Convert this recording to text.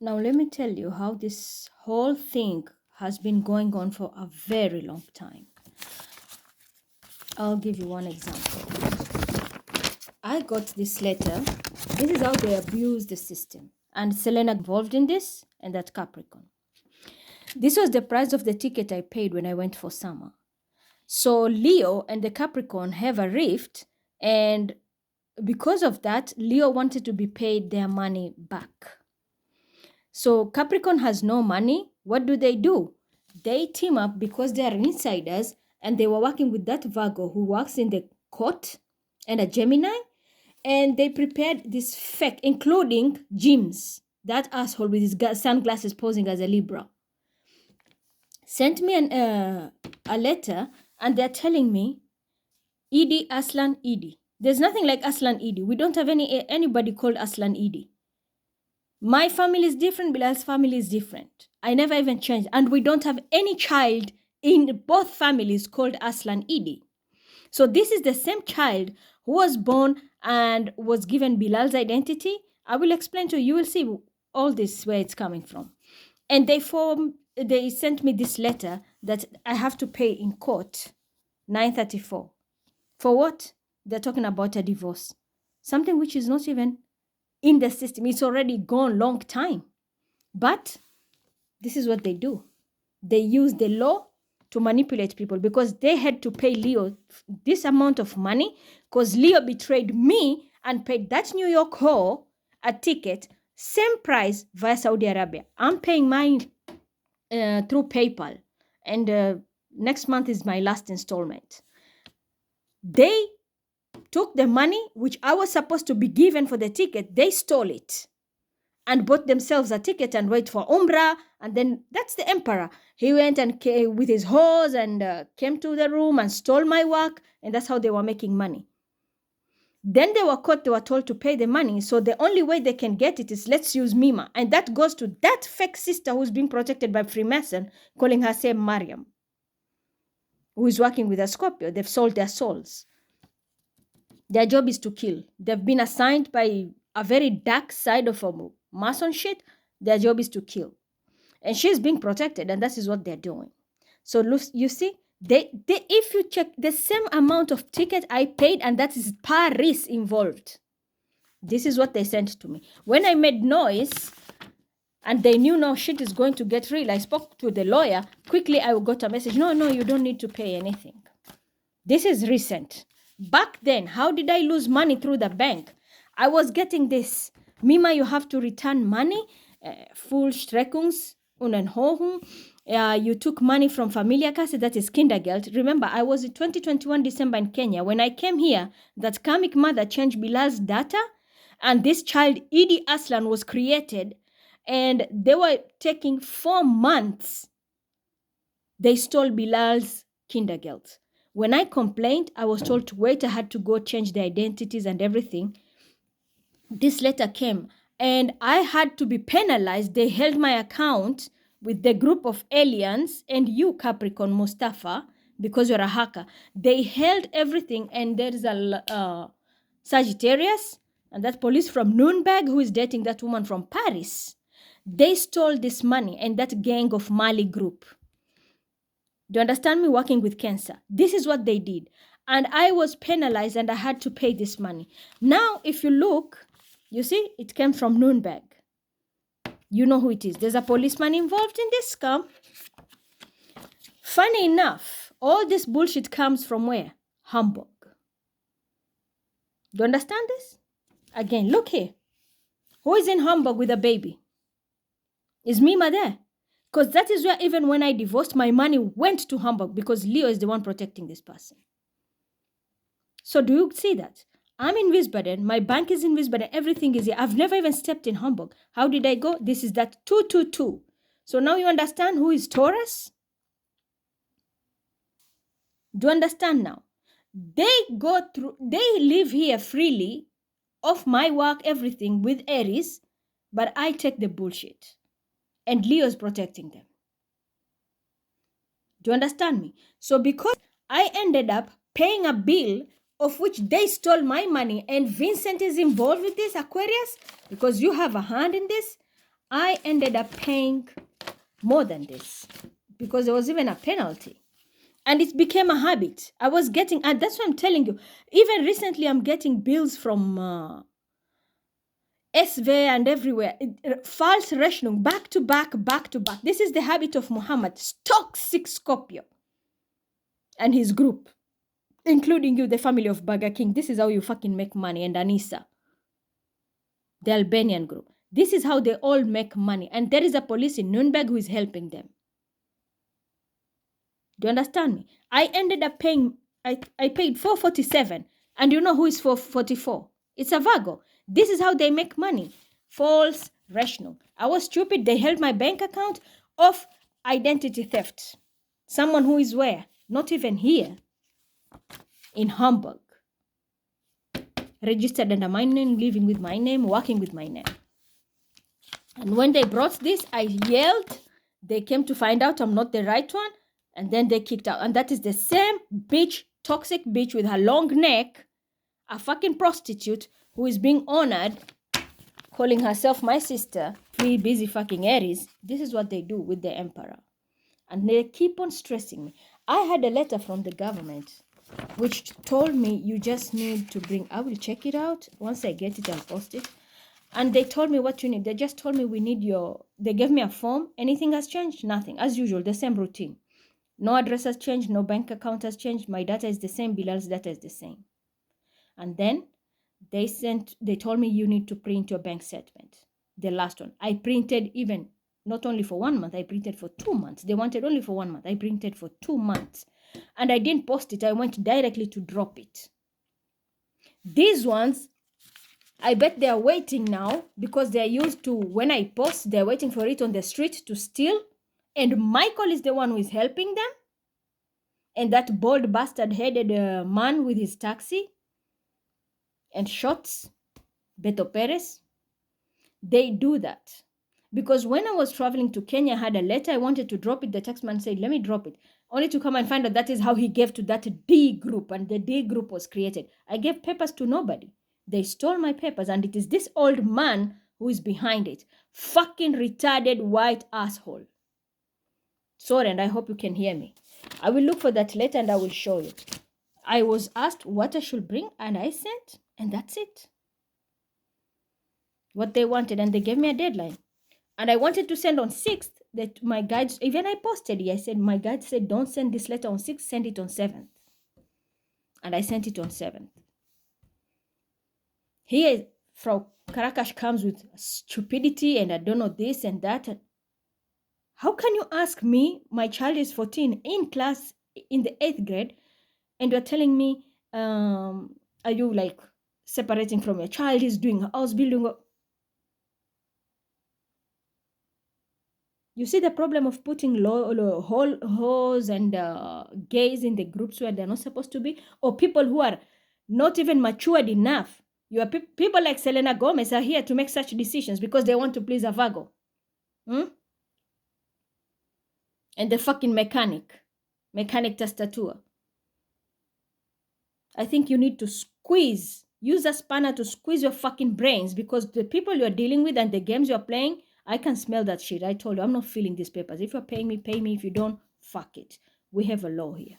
Now, let me tell you how this whole thing has been going on for a very long time. I'll give you one example. I got this letter. This is how they abuse the system. And Selena involved in this, and that Capricorn. This was the price of the ticket I paid when I went for summer. So Leo and the Capricorn have a rift, and because of that, Leo wanted to be paid their money back. So Capricorn has no money. What do? They team up because they are insiders, and they were working with that Virgo who works in the court and a Gemini, and they prepared this fake, including James, that asshole with his sunglasses posing as a Libra, sent me a letter, and they're telling me, Edie, Aslan, Edie. There's nothing like Aslan Edie. We don't have anybody called Aslan Edie. My family is different, Bilal's family is different. I never even changed. And we don't have any child in both families called Aslan Edie. So this is the same child who was born and was given Bilal's identity. I will explain to you. You will see all this where it's coming from. And they sent me this letter that I have to pay in court, 934. For what? They're talking about a divorce. Something which is not even in the system. It's already gone long time. But this is what they do. They use the law to manipulate people because they had to pay Leo this amount of money because Leo betrayed me and paid that New York whore a ticket, same price via Saudi Arabia. I'm paying mine through PayPal, and next month is my last installment. They took the money which I was supposed to be given for the ticket. They stole it and bought themselves a ticket and wait for Umrah. And then that's the emperor. He went and came with his horse and came to the room and stole my work. And that's how they were making money. Then they were caught. They were told to pay the money. So the only way they can get it is let's use Mima. And that goes to that fake sister who's being protected by Freemason, calling herself Mariam, who is working with a Scorpio. They've sold their souls. Their job is to kill. They've been assigned by a very dark side of a Mason shit. Their job is to kill. And she's being protected, and that is what they're doing. So you see, they if you check the same amount of ticket I paid, and that is Paris involved. This is what they sent to me. When I made noise, and they knew now shit is going to get real, I spoke to the lawyer. Quickly, I got a message. No, you don't need to pay anything. This is recent. Back then, how did I lose money through the bank? I was getting this. Mima, you have to return money. Full Streckungs Unenhohung. You took money from Familiakasse, that is Kindergeld. Remember, I was in 2021 December in Kenya. When I came here, that karmic mother changed Bilal's data, and this child, Edie Aslan, was created, and they were taking 4 months. They stole Bilal's Kindergeld. When I complained, I was told to wait. I had to go change the identities and everything. This letter came, and I had to be penalized. They held my account with the group of aliens and you, Capricorn Mustafa, because you're a hacker. They held everything, and there's a Sagittarius and that police from Nuremberg who is dating that woman from Paris. They stole this money, and that gang of Mali group. Do you understand me? Working with cancer. This is what they did. And I was penalized, and I had to pay this money. Now, if you look, you see, it came from Nuremberg. You know who it is. There's a policeman involved in this scam. Funny enough, all this bullshit comes from where? Hamburg. Do you understand this? Again, look here. Who is in Hamburg with a baby? Is Mima there? Because that is where, even when I divorced, my money went to Hamburg because Leo is the one protecting this person. So do you see that? I'm in Wiesbaden. My bank is in Wiesbaden. Everything is here. I've never even stepped in Hamburg. How did I go? This is that 222. So now you understand who is Taurus? Do you understand now? They live here freely, off my work, everything with Aries, but I take the bullshit. And Leo is protecting them. Do you understand me? So because I ended up paying a bill of which they stole my money, and Vincent is involved with this, Aquarius, because you have a hand in this, I ended up paying more than this because there was even a penalty. And it became a habit. I was getting, and that's what I'm telling you. Even recently, I'm getting bills from SV and everywhere. False Rechnung, back to back, back to back. This is the habit of Muhammad. Toxic Skopje and his group, including you, the family of Burger King. This is how you fucking make money. And Anissa, the Albanian group. This is how they all make money. And there is a police in Nuremberg who is helping them. Do you understand me? I ended up paying, I paid 447. And you know who is 444? It's a Vago. This is how they make money. False Rechnung. I was stupid. They held my bank account of identity theft. Someone who is where? Not even here. In Hamburg. Registered under my name, living with my name, working with my name. And when they brought this, I yelled. They came to find out I'm not the right one. And then they kicked out. And that is the same bitch, toxic bitch with her long neck, a fucking prostitute who is being honored, calling herself my sister, free busy fucking Aries. This is what they do with the emperor. And they keep on stressing me. I had a letter from the government which told me you just need to bring, I will check it out. Once I get it, I'll post it. And they told me what you need. They just told me we need they gave me a form. Anything has changed? Nothing. As usual, the same routine. No address has changed. No bank account has changed. My data is the same. Bilal's data is the same. And then they told me you need to print your bank statement. The last one. I printed even, not only for 1 month, I printed for 2 months. They wanted only for 1 month. I printed for 2 months. And I didn't post it. I went directly to drop it. These ones, I bet they are waiting now because they are used to, when I post, they're waiting for it on the street to steal. And Michael is the one who is helping them. And that bald bastard-headed man with his taxi and shots, Beto Perez, they do that. Because when I was traveling to Kenya, I had a letter, I wanted to drop it. The taxman said, let me drop it. Only to come and find out that is how he gave to that D group. And the D group was created. I gave papers to nobody. They stole my papers. And it is this old man who is behind it. Fucking retarded white asshole. Sorry, and I hope you can hear me. I will look for that letter and I will show you. I was asked what I should bring and I sent. And that's it. What they wanted. And they gave me a deadline. And I wanted to send on 6th. That my guides, even I posted it. I said, my guide said, don't send this letter on 6th. Send it on 7th. And I sent it on 7th. Here, Frau Karakash comes with stupidity and I don't know this and that. How can you ask me, my child is 14, in class in the 8th grade, and you're telling me, are you like separating from your child? He's doing house building. You see the problem of putting hoes and gays in the groups where they're not supposed to be? Or people who are not even matured enough. You are people like Selena Gomez are here to make such decisions because they want to please a Virgo. And the fucking mechanic tastatua. I think you need to use a spanner to squeeze your fucking brains because the people you're dealing with and the games you're playing, I can smell that shit. I told you, I'm not filling these papers. If you're paying me, pay me. If you don't, fuck it. We have a law here.